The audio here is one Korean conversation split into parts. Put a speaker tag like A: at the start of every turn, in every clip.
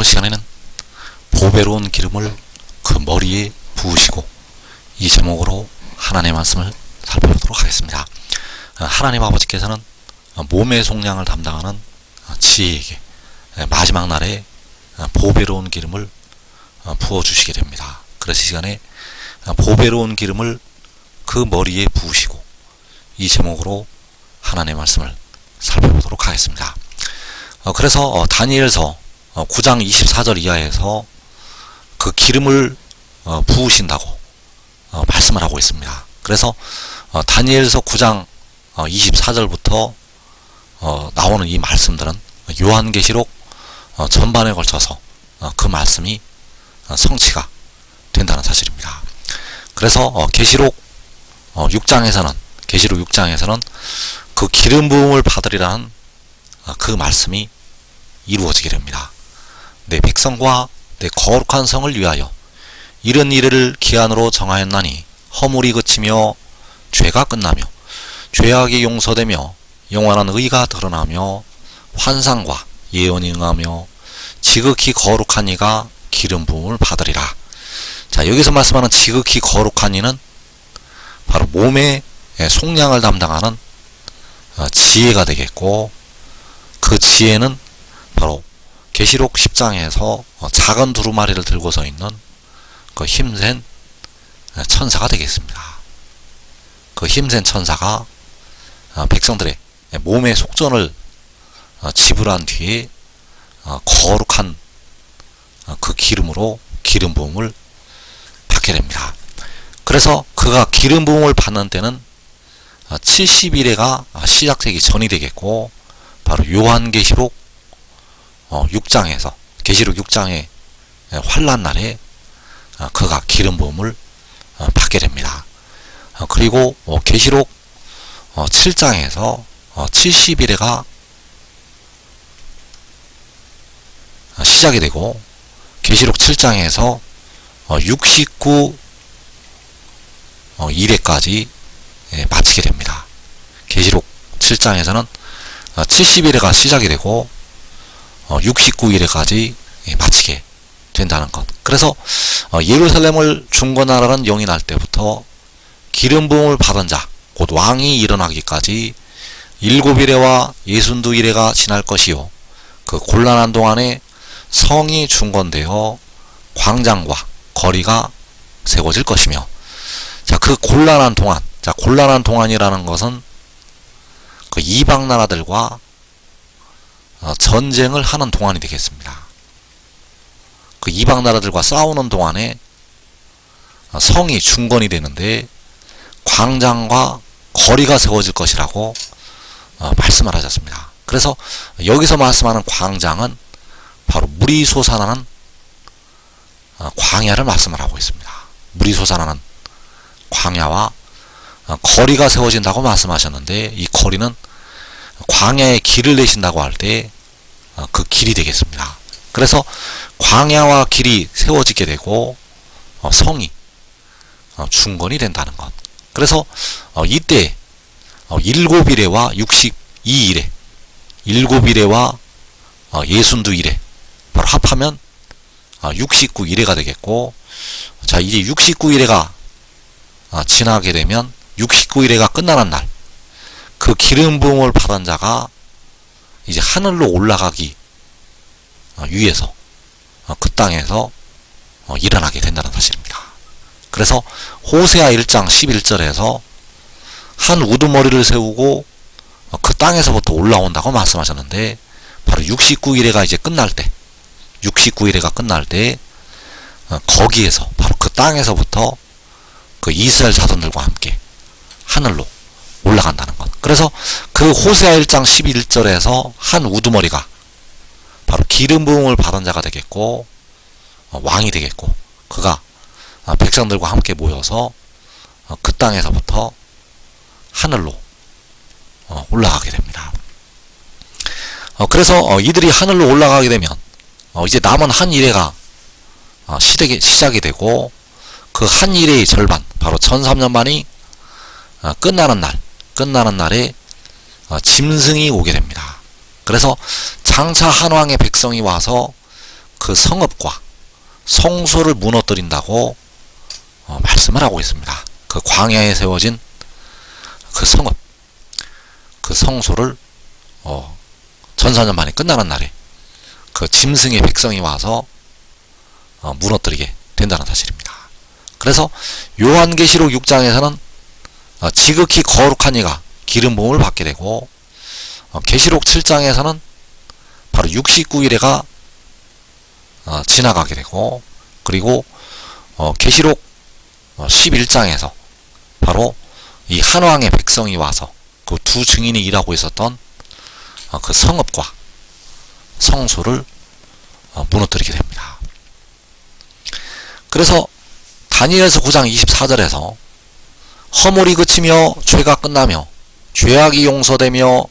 A: 이번 시간에는 보배로운 기름을 그 머리에 부으시고, 이 제목으로 하나님의 말씀을 살펴보도록 하겠습니다. 하나님 아버지께서는 몸의 속량을 담당하는 지혜에게 마지막 날에 보배로운 기름을 부어주시게 됩니다. 그래서 이 시간에 보배로운 기름을 그 머리에 부으시고, 이 제목으로 하나님의 말씀을 살펴보도록 하겠습니다. 그래서 다니엘서 9장 24절 이하에서 그 기름을 부으신다고 말씀을 하고 있습니다. 그래서 다니엘서 9장 24절부터 나오는 이 말씀들은 요한계시록 전반에 걸쳐서 그 말씀이 성취가 된다는 사실입니다. 그래서 계시록 6장에서는 그 기름 부음을 받으리라는 그 말씀이 이루어지게 됩니다. 내 백성과 내 거룩한 성을 위하여 이런 일을 기한으로 정하였나니 허물이 그치며 죄가 끝나며 죄악이 용서되며 영원한 의가 드러나며 환상과 예언이 응하며 지극히 거룩한 이가 기름 부음을 받으리라. 자, 여기서 말씀하는 지극히 거룩한 이는 바로 몸의 속량을 담당하는 지혜가 되겠고, 그 지혜는 바로 계시록 10장에서 작은 두루마리를 들고서 있는 그 힘센 천사가 되겠습니다. 그 힘센 천사가 백성들의 몸의 속전을 지불한 뒤에 거룩한 그 기름으로 기름 부음을 받게 됩니다. 그래서 그가 기름 부음을 받는 때는 70일에가 시작되기 전이 되겠고, 바로 요한계시록 6장에서 계시록 6장의 환난 날에 그가 기름 부음을 받게 됩니다. 그리고 계시록 7장에서 70일에가 시작이 되고, 계시록 7장에서 69일에까지 마치게 됩니다. 계시록 7장에서는 70일에가 시작이 되고 69일에까지 마치게 된다는 것. 그래서 예루살렘을 중건하라는 영이 날 때부터 기름 부음을 받은 자, 곧 왕이 일어나기까지 7일에와 62일에가 지날 것이요, 그 곤란한 동안에 성이 중건되어 광장과 거리가 세워질 것이며. 자, 그 곤란한 동안, 곤란한 동안이라는 것은 그 이방 나라들과 전쟁을 하는 동안이 되겠습니다. 그 이방 나라들과 싸우는 동안에 성이 중건이 되는데 광장과 거리가 세워질 것이라고 말씀을 하셨습니다. 그래서 여기서 말씀하는 광장은 바로 물이 솟아나는 광야를 말씀을 하고 있습니다. 물이 솟아나는 광야와 거리가 세워진다고 말씀하셨는데, 이 거리는 광야에 길을 내신다고 할 때 그 길이 되겠습니다. 그래서 광야와 길이 세워지게 되고 성이 중건이 된다는 것. 그래서 이때 7일에와 62일에 7일에와 62일에 바로 합하면 69일에가 되겠고, 자, 이제 69일에가 지나게 되면 69일에가 끝나는 날, 그 기름 부음을 받은 자가 이제 하늘로 올라가기 위해서 그 땅에서 일어나게 된다는 사실입니다. 그래서 호세아 1장 11절에서 한 우두머리를 세우고 그 땅에서부터 올라온다고 말씀하셨는데, 바로 69일에가 이제 끝날 때, 69일에가 끝날 때 거기에서 바로 그 땅에서부터 그 이스라엘 자손들과 함께 하늘로 올라간다는 것. 그래서 그 호세아 1장 11절에서 한 우두머리가 바로 기름 부음을 받은 자가 되겠고 왕이 되겠고, 그가 백성들과 함께 모여서 그 땅에서부터 하늘로 올라가게 됩니다. 그래서 이들이 하늘로 올라가게 되면 이제 남은 한 일회가 시작이 되고, 그 한 일회의 절반, 바로 1300년만이 끝나는 날에 짐승이 오게 됩니다. 그래서 장차 한왕의 백성이 와서 그 성읍과 성소를 무너뜨린다고 말씀을 하고 있습니다. 그 광야에 세워진 그 성읍, 그 성소를 전사년 만에 끝나는 날에 그 짐승의 백성이 와서 무너뜨리게 된다는 사실입니다. 그래서 요한계시록 6장에서는 지극히 거룩한 이가 기름 부음을 받게 되고, 계시록 7장에서는 바로 69일에가 지나가게 되고, 그리고 계시록 11장에서 바로 이 한왕의 백성이 와서 그 두 증인이 일하고 있었던 그 성읍과 성소를 무너뜨리게 됩니다. 그래서 다니엘서 9장 24절에서 허물이 그치며 죄가 끝나며 죄악이 용서되며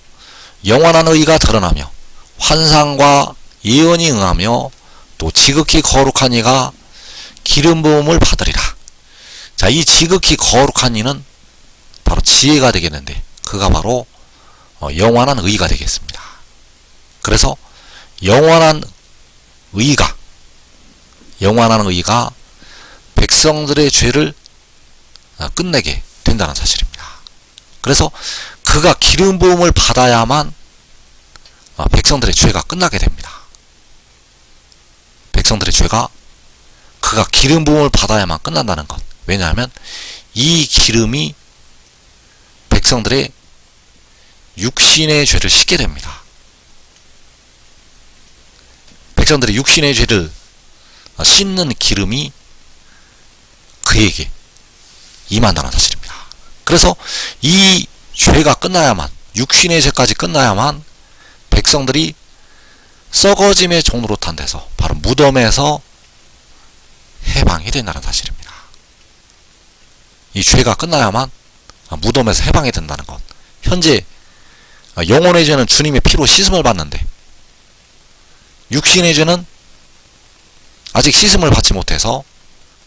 A: 영원한 의가 드러나며 환상과 예언이 응하며 또 지극히 거룩한 이가 기름 부음을 받으리라. 자, 이 지극히 거룩한 이는 바로 지혜가 되겠는데, 그가 바로 영원한 의가 되겠습니다. 그래서 영원한 의가 백성들의 죄를 끝내게 된다는 사실입니다. 그래서 그가 기름 부음을 받아야만 백성들의 죄가 끝나게 됩니다. 백성들의 죄가 그가 기름 부음을 받아야만 끝난다는 것. 왜냐하면 이 기름이 백성들의 육신의 죄를 씻게 됩니다. 백성들의 육신의 죄를 씻는 기름이 그에게 임한다는 사실입니다. 그래서 이 죄가 끝나야만, 육신의 죄까지 끝나야만 백성들이 썩어짐의 종로로 탄 데서, 바로 무덤에서 해방이 된다는 사실입니다. 이 죄가 끝나야만 무덤에서 해방이 된다는 것. 현재 영혼의 죄는 주님의 피로 씻음을 받는데, 육신의 죄는 아직 씻음을 받지 못해서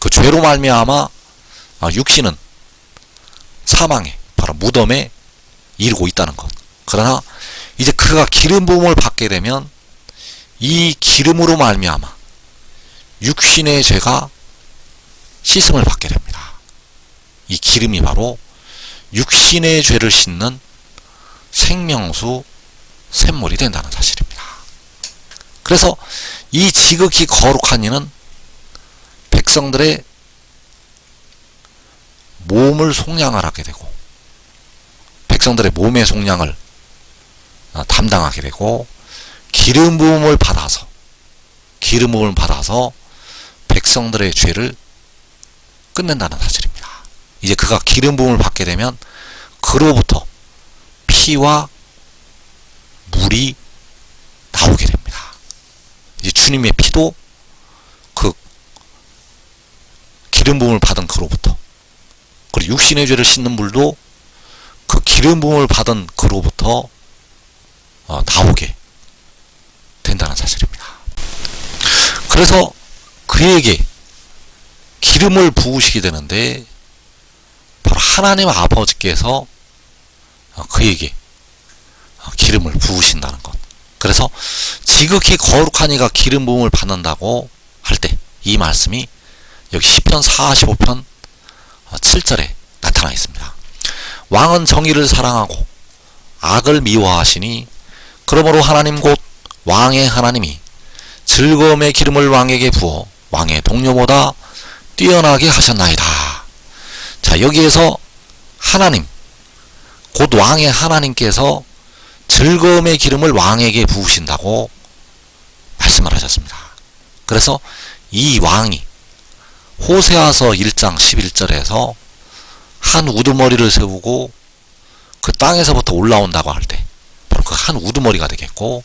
A: 그 죄로 말미암아 육신은 사망에, 바로 무덤에 이르고 있다는 것. 그러나 이제 그가 기름 부음을 받게 되면 이 기름으로 말미암아 육신의 죄가 씻음을 받게 됩니다. 이 기름이 바로 육신의 죄를 씻는 생명수 샘물이 된다는 사실입니다. 그래서 이 지극히 거룩한 이는 백성들의 몸을 속량을 하게 되고, 백성들의 몸의 속량을 담당하게 되고, 기름 부음을 받아서 백성들의 죄를 끝낸다는 사실입니다. 이제 그가 기름 부음을 받게 되면 그로부터 피와 물이 나오게 됩니다. 이제 주님의 피도 그 기름 부음을 받은 그로부터, 그리고 육신의 죄를 씻는 물도 그 기름 부음을 받은 그로부터 나오게 된다는 사실입니다. 그래서 그에게 기름을 부으시게 되는데, 바로 하나님 아버지께서 그에게 기름을 부으신다는 것. 그래서 지극히 거룩한 이가 기름 부음을 받는다고 할 때 이 말씀이 여기 시편 45편 7절에 나타나 있습니다. 왕은 정의를 사랑하고 악을 미워하시니 그러므로 하나님 곧 왕의 하나님이 즐거움의 기름을 왕에게 부어 왕의 동료보다 뛰어나게 하셨나이다. 자, 여기에서 하나님, 곧 왕의 하나님께서 즐거움의 기름을 왕에게 부으신다고 말씀을 하셨습니다. 그래서 이 왕이 호세아서 1장 11절에서 한 우두머리를 세우고 그 땅에서부터 올라온다고 할 때 바로 그 한 우두머리가 되겠고,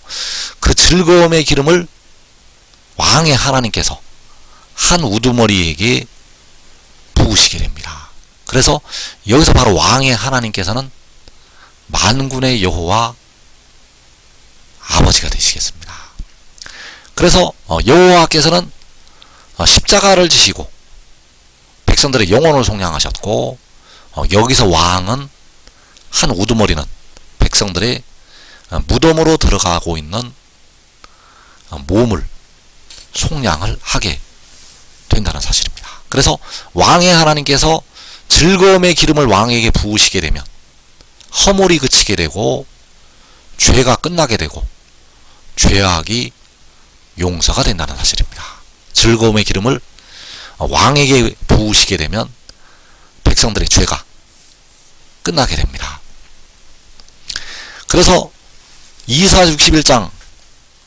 A: 그 즐거움의 기름을 왕의 하나님께서 한 우두머리에게 부으시게 됩니다. 그래서 여기서 바로 왕의 하나님께서는 만군의 여호와 아버지가 되시겠습니다. 그래서 여호와께서는 십자가를 지시고 백성들의 영혼을 속량하셨고, 여기서 왕은 한 우두머리는 백성들의 무덤으로 들어가고 있는 몸을 속량을 하게 된다는 사실입니다. 그래서 왕의 하나님께서 즐거움의 기름을 왕에게 부으시게 되면 허물이 그치게 되고 죄가 끝나게 되고 죄악이 용서가 된다는 사실입니다. 즐거움의 기름을 왕에게 부으시게 되면 백성들의 죄가 끝나게 됩니다. 그래서 이사 61장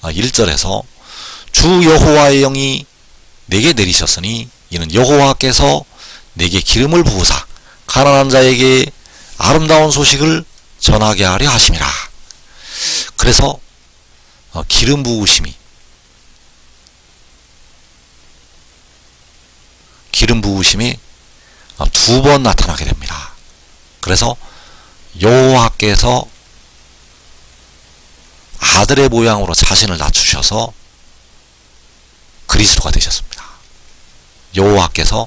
A: 1절에서 주 여호와의 영이 내게 내리셨으니 이는 여호와께서 내게 기름을 부으사 가난한 자에게 아름다운 소식을 전하게 하려 하심이라. 그래서 기름 부으심이 두 번 나타나게 됩니다. 그래서 여호와께서 아들의 모양으로 자신을 낮추셔서 그리스도가 되셨습니다. 여호와께서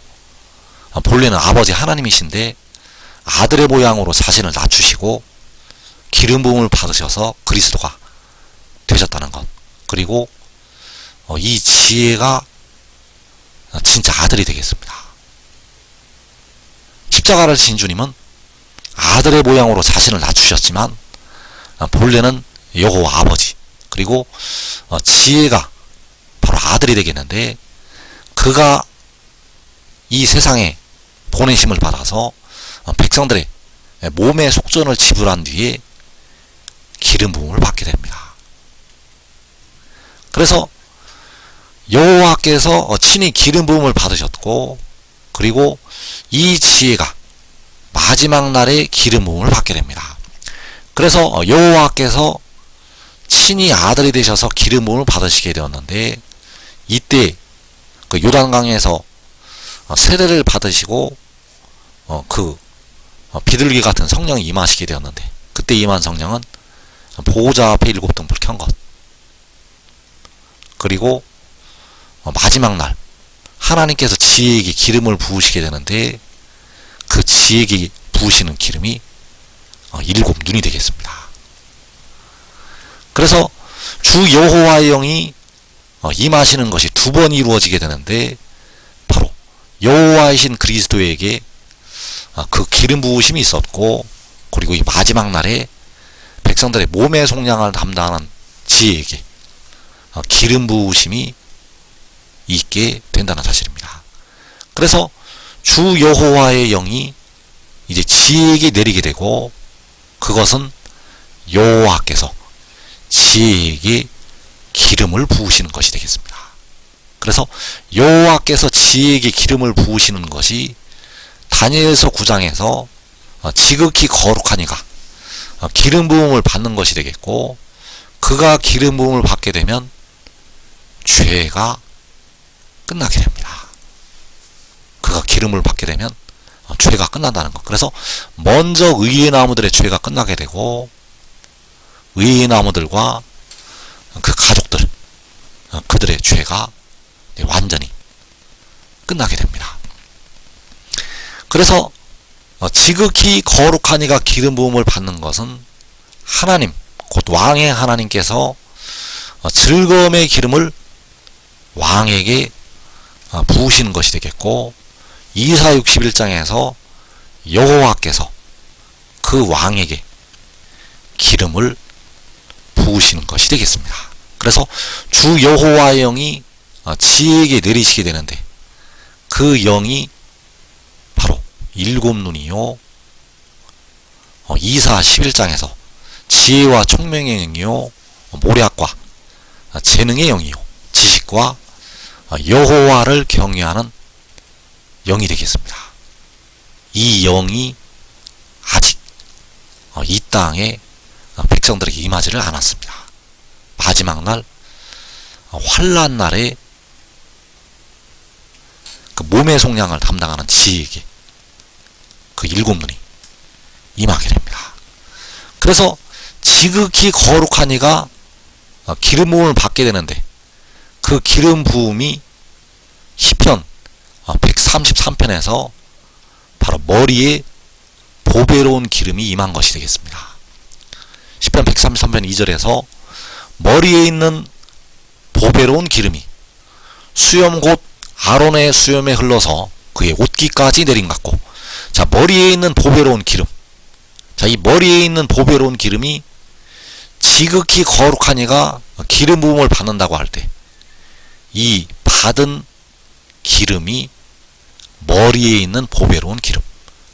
A: 본래는 아버지 하나님이신데 아들의 모양으로 자신을 낮추시고 기름 부음을 받으셔서 그리스도가 되셨다는 것. 그리고 이 지혜가 진짜 아들이 되겠습니다. 십자가를 진 주님은 아들의 모양으로 자신을 낮추셨지만 본래는 여호와 아버지, 그리고 지혜가 바로 아들이 되겠는데, 그가 이 세상에 보내심을 받아서 백성들의 몸의 속전을 지불한 뒤에 기름 부음을 받게 됩니다. 그래서 여호와께서 친히 기름 부음을 받으셨고, 그리고 이 지혜가 마지막 날에 기름 부음을 받게 됩니다. 그래서 여호와께서 친히 아들이 되셔서 기름 부음을 받으시게 되었는데, 이때 그 요단강에서 세례를 받으시고 그 비둘기 같은 성령이 임하시게 되었는데, 그때 임한 성령은 보호자 앞에 7등불 켠 것, 그리고 마지막 날 하나님께서 지혜에게 기름을 부으시게 되는데, 그 지혜에게 부으시는 기름이 7 눈이 되겠습니다. 그래서 주 여호와의 영이 임하시는 것이 두 번 이루어지게 되는데, 바로 여호와이신 그리스도에게 그 기름 부으심이 있었고, 그리고 이 마지막 날에 백성들의 몸의 속량을 담당하는 지혜에게 기름 부으심이 있게 된다는 사실입니다. 그래서 주 여호와의 영이 이제 지혜에게 내리게 되고, 그것은 여호와께서 지혜에게 기름을 부으시는 것이 되겠습니다. 그래서 여호와께서 지혜에게 기름을 부으시는 것이 다니엘서 9장에서 지극히 거룩한 이가 기름 부음을 받는 것이 되겠고, 그가 기름 부음을 받게 되면 죄가 끝나게 됩니다. 그가 기름을 받게 되면 죄가 끝난다는 것. 그래서 먼저 의의 나무들의 죄가 끝나게 되고, 의의 나무들과 그 가족들, 그들의 죄가 완전히 끝나게 됩니다. 그래서 지극히 거룩한 이가 기름 부음을 받는 것은 하나님, 곧 왕의 하나님께서 즐거움의 기름을 왕에게 부으시는 것이 되겠고, 이사 61장에서 여호와께서 그 왕에게 기름을 부으시는 것이 되겠습니다. 그래서 주 여호와의 영이 지혜에게 내리시게 되는데, 그 영이 바로 7 눈이요, 이사 11장에서 지혜와 총명의 영이요, 모략과 재능의 영이요, 지식과 여호와를 경외하는 영이 되겠습니다. 이 영이 아직 이 땅에 백성들에게 임하지를 않았습니다. 마지막 날 환난 날에 그 몸의 속량을 담당하는 지혜에게 그 7 눈이 임하게 됩니다. 그래서 지극히 거룩한 이가 기름 부음을 받게 되는데, 그 기름 부음이 시편 133편에서 바로 머리에 보배로운 기름이 임한 것이 되겠습니다. 시편 133편 2절에서 머리에 있는 보배로운 기름이 수염 곧 아론의 수염에 흘러서 그의 옷깃까지 내린 같고, 자, 머리에 있는 보배로운 기름. 자, 이 머리에 있는 보배로운 기름이 지극히 거룩한 이가 기름 부음을 받는다고 할 때, 이 받은 기름이 머리에 있는 보배로운 기름.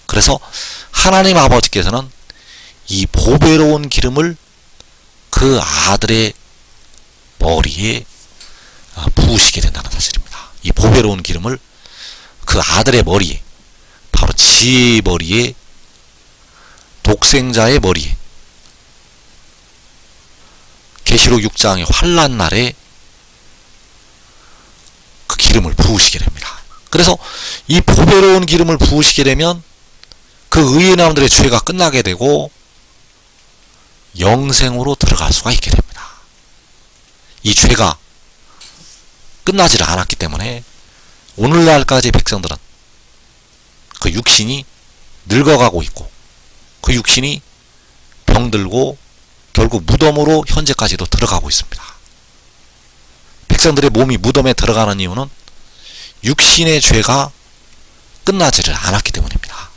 A: 그래서 하나님 아버지께서는 이 보배로운 기름을 그 아들의 머리에 부으시게 된다는 사실입니다. 이 보배로운 기름을 그 아들의 머리에, 바로 지혜의 머리에, 독생자의 머리에, 계시록 6장의 환난 날에 그 기름을 부으시게 됩니다. 그래서 이 보배로운 기름을 부으시게 되면 그 의인 사람들의 죄가 끝나게 되고 영생으로 들어갈 수가 있게 됩니다. 이 죄가 끝나지를 않았기 때문에 오늘날까지 백성들은 그 육신이 늙어가고 있고, 그 육신이 병들고 결국 무덤으로 현재까지도 들어가고 있습니다. 백성들의 몸이 무덤에 들어가는 이유는 육신의 죄가 끝나지를 않았기 때문입니다.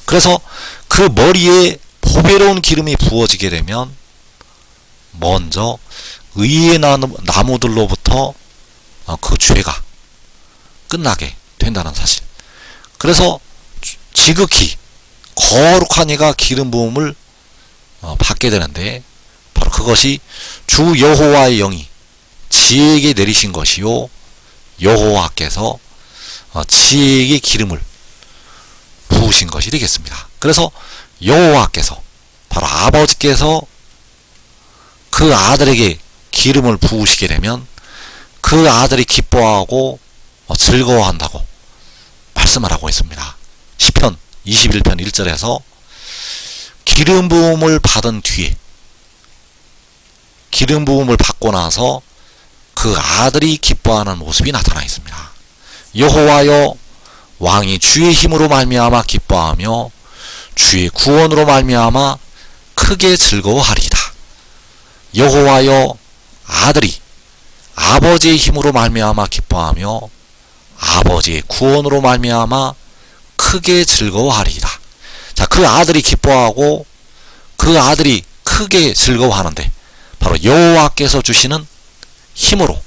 A: 그래서 그 머리에 보배로운 기름이 부어지게 되면 먼저 의의 나무들로부터 그 죄가 끝나게 된다는 사실. 그래서 지극히 거룩한 이가 기름 부음을 받게 되는데, 바로 그것이 주 여호와의 영이 지혜에게 내리신 것이요, 여호와께서 지혜에게 기름을 부으신 것이 되겠습니다. 그래서 여호와께서, 바로 아버지께서 그 아들에게 기름을 부으시게 되면 그 아들이 기뻐하고 즐거워한다고 말씀을 하고 있습니다. 시편 21편 1절에서 기름 부음을 받은 뒤에, 기름 부음을 받고 나서 그 아들이 기뻐하는 모습이 나타나 있습니다. 여호와여, 왕이 주의 힘으로 말미암아 기뻐하며 주의 구원으로 말미암아 크게 즐거워하리이다. 여호와여, 아들이 아버지의 힘으로 말미암아 기뻐하며 아버지의 구원으로 말미암아 크게 즐거워하리이다. 자, 그 아들이 기뻐하고 그 아들이 크게 즐거워하는데, 바로 여호와께서 주시는 힘으로,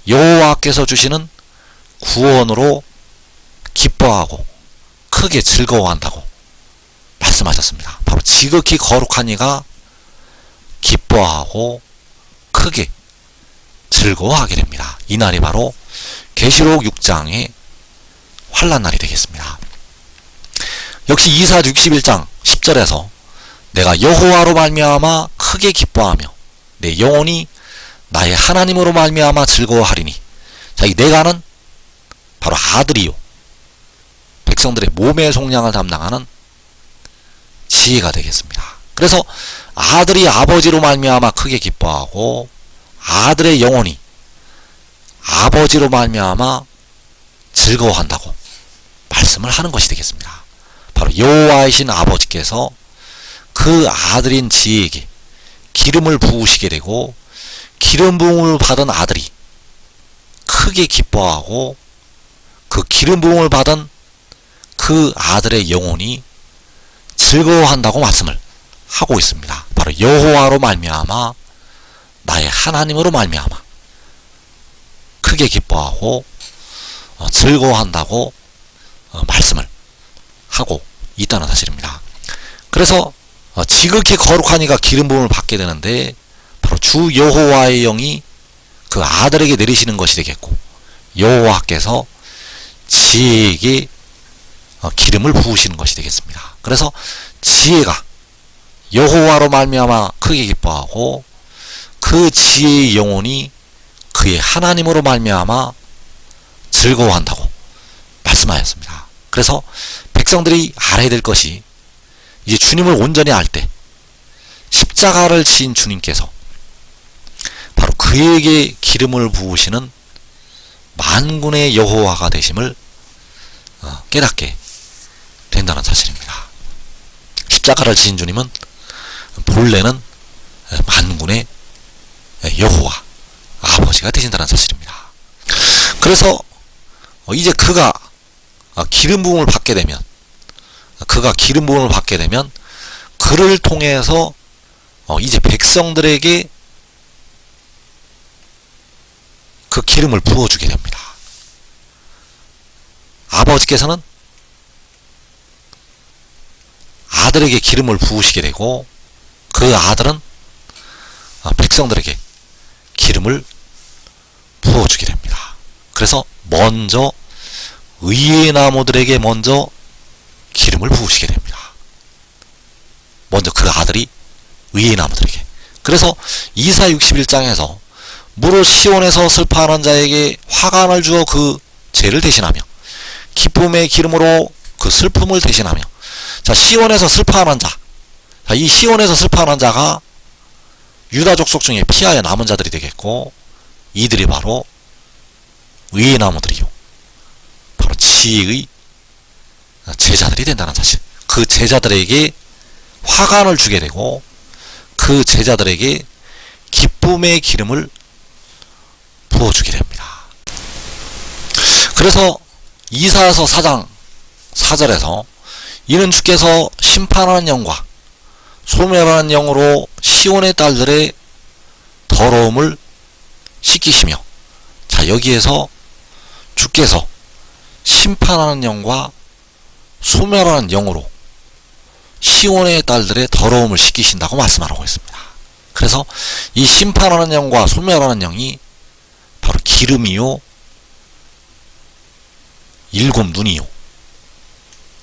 A: 여호와께서 주시는 구원으로 기뻐하고 크게 즐거워한다고 말씀하셨습니다. 바로 지극히 거룩한 이가 기뻐하고 크게 즐거워하게 됩니다. 이 날이 바로 계시록 6장의 환난날이 되겠습니다. 역시 이사 61장 10절에서 내가 여호와로 말미암아 크게 기뻐하며 내 영혼이 나의 하나님으로 말미암아 즐거워하리니, 자, 이 내가는 바로 아들이요, 백성들의 몸의 속량을 담당하는 지혜가 되겠습니다. 그래서 아들이 아버지로 말미암아 크게 기뻐하고 아들의 영혼이 아버지로 말미암아 즐거워한다고 말씀을 하는 것이 되겠습니다. 바로 여호와이신 아버지께서 그 아들인 지혜에게 기름을 부으시게 되고, 기름 부음을 받은 아들이 크게 기뻐하고 그 기름 부음을 받은 그 아들의 영혼이 즐거워한다고 말씀을 하고 있습니다. 바로 여호와로 말미암아 나의 하나님으로 말미암아 크게 기뻐하고 즐거워한다고 말씀을 하고 있다는 사실입니다. 그래서 지극히 거룩한 이가 기름 부음을 받게 되는데, 바로 주 여호와의 영이 그 아들에게 내리시는 것이 되겠고, 여호와께서 지혜에게 기름을 부으시는 것이 되겠습니다. 그래서 지혜가 여호와로 말미암아 크게 기뻐하고 그 지혜의 영혼이 그의 하나님으로 말미암아 즐거워한다고 말씀하였습니다. 그래서 백성들이 알아야 될 것이, 이제 주님을 온전히 알 때 십자가를 지신 주님께서 바로 그에게 기름을 부으시는 만군의 여호와가 되심을 깨닫게 된다는 사실입니다. 십자가를 지신 주님은 본래는 만군의 여호와 아버지가 되신다는 사실입니다. 그래서 이제 그가 기름 부음을 받게 되면 그를 통해서 이제 백성들에게 그 기름을 부어주게 됩니다. 아버지께서는 아들에게 기름을 부으시게 되고 그 아들은 백성들에게 기름을 부어주게 됩니다. 그래서 먼저 의의 나무들에게 먼저 기름을 부으시게 됩니다. 먼저 그 아들이 의의 나무들에게. 그래서 이사 61장에서 무릇 시온에서 슬퍼하는 자에게 화관을 주어 그 죄를 대신하며 기쁨의 기름으로 그 슬픔을 대신하며. 자, 시온에서 슬퍼하는 자. 자, 이 시온에서 슬퍼하는 자가 유다 족속 중에 피하여 남은 자들이 되겠고, 이들이 바로 의의 나무들이요, 바로 지혜의 제자들이 된다는 사실. 그 제자들에게 화관을 주게 되고 그 제자들에게 기쁨의 기름을 부어주게 됩니다. 그래서 이사야서 4장 4절에서 이는 주께서 심판하는 영과 소멸하는 영으로 시온의 딸들의 더러움을 씻기시며. 자, 여기에서 주께서 심판하는 영과 소멸하는 영으로 시온의 딸들의 더러움을 씻기신다고 말씀하고 있습니다. 그래서 이 심판하는 영과 소멸하는 영이 바로 기름이요, 일곱 눈이요,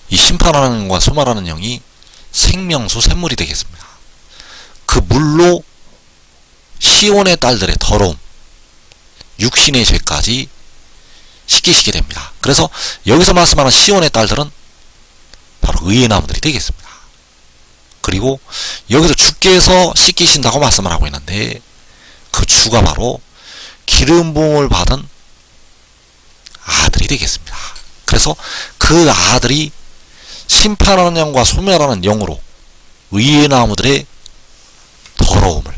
A: 이 심판하는 영과 소멸하는 영이 생명수 샘물이 되겠습니다. 그 물로 시온의 딸들의 더러움, 육신의 죄까지 씻기시게 됩니다. 그래서 여기서 말씀하는 시온의 딸들은 바로 의의 나무들이 되겠습니다. 그리고 여기서 주께서 씻기신다고 말씀을 하고 있는데 그 주가 바로 기름 부음을 받은 아들이 되겠습니다. 그래서 그 아들이 심판하는 영과 소멸하는 영으로 의의 나무들의 더러움을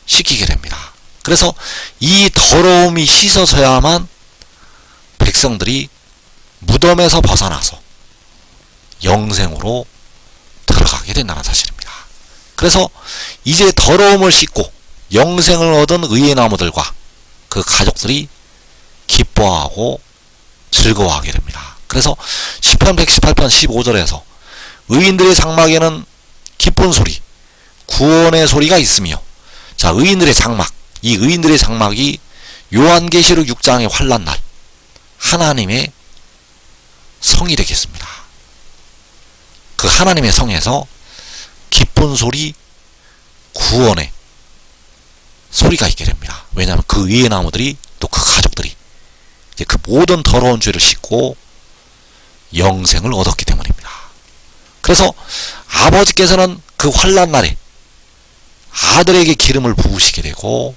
A: 씻기게 됩니다. 그래서 이 더러움이 씻어져야만 백성들이 무덤에서 벗어나서 영생으로 들어가게 된다는 사실입니다. 그래서 이제 더러움을 씻고 영생을 얻은 의의 나무들과 그 가족들이 기뻐하고 즐거워하게 됩니다. 그래서 시편 118편 15절에서 의인들의 장막에는 기쁜 소리, 구원의 소리가 있으며. 자, 의인들의 장막, 이 의인들의 장막이 요한계시록 6장의 환난날 하나님의 성이 되겠습니다. 그 하나님의 성에서 기쁜 소리, 구원의 소리가 있게 됩니다. 왜냐하면 그 의의 나무들이, 또 그 가족들이 이제 그 모든 더러운 죄를 씻고 영생을 얻었기 때문입니다. 그래서 아버지께서는 그 환난날에 아들에게 기름을 부으시게 되고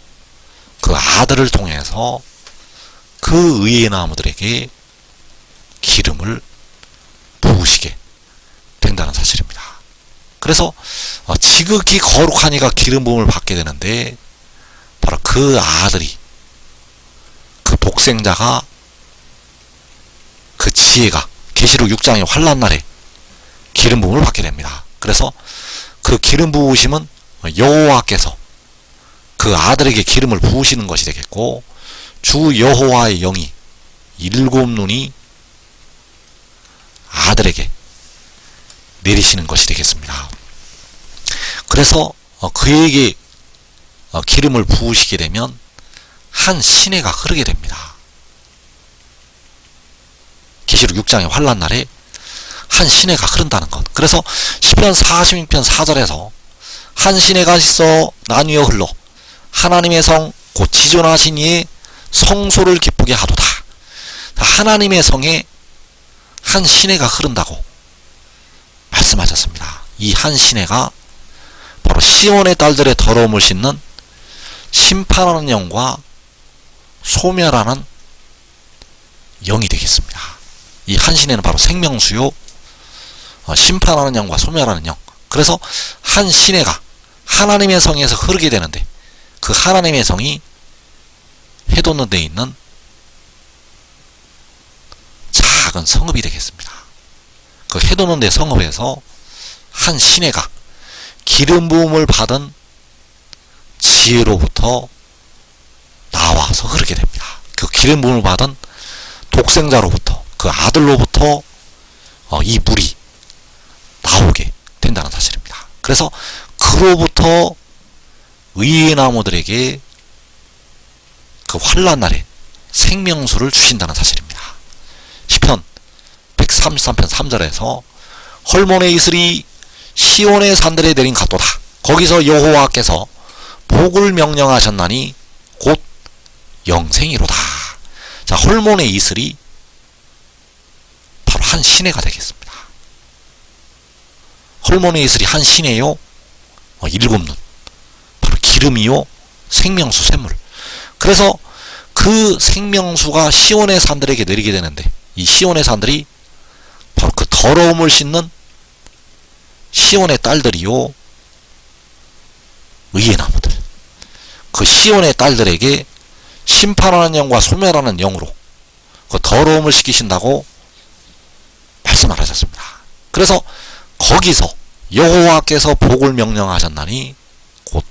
A: 그 아들을 통해서 그 의의 나무들에게 기름을 부으시게 된다는 사실입니다. 그래서 지극히 거룩한 이가 기름 부음을 받게 되는데 바로 그 아들이, 그 독생자가, 그 지혜가 계시록 6장의 환난날에 기름 부음을 받게 됩니다. 그래서 그 기름 부으심은 여호와께서 그 아들에게 기름을 부으시는 것이 되겠고, 주 여호와의 영이 일곱 눈이 아들에게 내리시는 것이 되겠습니다. 그래서 그에게 기름을 부으시게 되면 한 시내가 흐르게 됩니다. 계시록 6장의 환난날에 한 시내가 흐른다는 것. 그래서 시편 46편 4절에서 한 시내가 있어 나뉘어 흘러 하나님의 성 곧 지존하신 이의 성소를 기쁘게 하도다. 하나님의 성에 한 시내가 흐른다고 말씀하셨습니다. 이 한 시내가 바로 시온의 딸들의 더러움을 씻는 심판하는 영과 소멸하는 영이 되겠습니다. 이 한 시내는 바로 생명수요, 심판하는 영과 소멸하는 영. 그래서 한 시내가 하나님의 성에서 흐르게 되는데 그 하나님의 성이 해돋는 데 있는 작은 성읍이 되겠습니다. 그 해도는 데 성읍에서 한 시내가 기름 부음을 받은 지혜로부터 나와서 흐르게 됩니다. 그 기름 부음을 받은 독생자로부터, 그 아들로부터 이 물이 나오게 된다는 사실입니다. 그래서 그로부터 의의 나무들에게 그 환난 날에 생명수를 주신다는 사실입니다. 시편 133편 3절에서 헐몬에 이슬이 시온의 산들에 내린 같도다. 거기서 여호와께서 복을 명령하셨나니 곧 영생이로다. 자, 헐몬의 이슬이 바로 한 시내가 되겠습니다. 헐몬의 이슬이 한 시내요, 7눈, 바로 기름이요, 생명수 샘물. 그래서 그 생명수가 시온의 산들에게 내리게 되는데, 이 시온의 산들이 바로 그 더러움을 씻는 시온의 딸들이요, 의의 나무들. 그 시온의 딸들에게 심판하는 영과 소멸하는 영으로 그 더러움을 씻기신다고 말씀을 하셨습니다. 그래서 거기서 여호와께서 복을 명령하셨나니 곧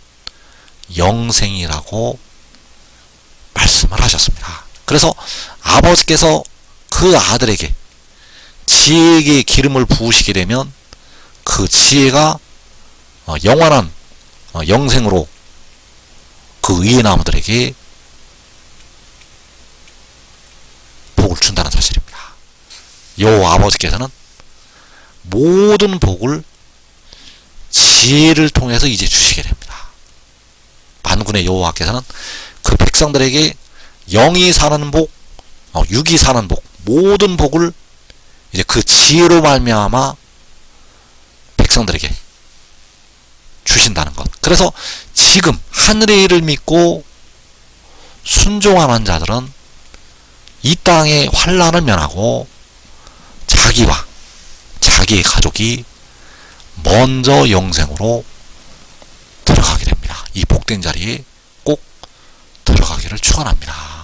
A: 영생이라고 말씀을 하셨습니다. 그래서 아버지께서 그 아들에게 지혜에게 기름을 부으시게 되면 그 지혜가 영원한 영생으로 그 의의 나무들에게 복을 준다는 사실입니다. 여호와 아버지께서는 모든 복을 지혜를 통해서 이제 주시게 됩니다. 만군의 여호와께서는 그 백성들에게 영이 사는 복, 육이 사는 복, 모든 복을 이제 그 지혜로 말미암아 백성들에게 주신다는 것. 그래서 지금 하늘의 일을 믿고 순종하는 자들은 이 땅의 환난을 면하고 자기와 자기의 가족이 먼저 영생으로 들어가게 됩니다. 이 복된 자리에 꼭 들어가기를 축원합니다.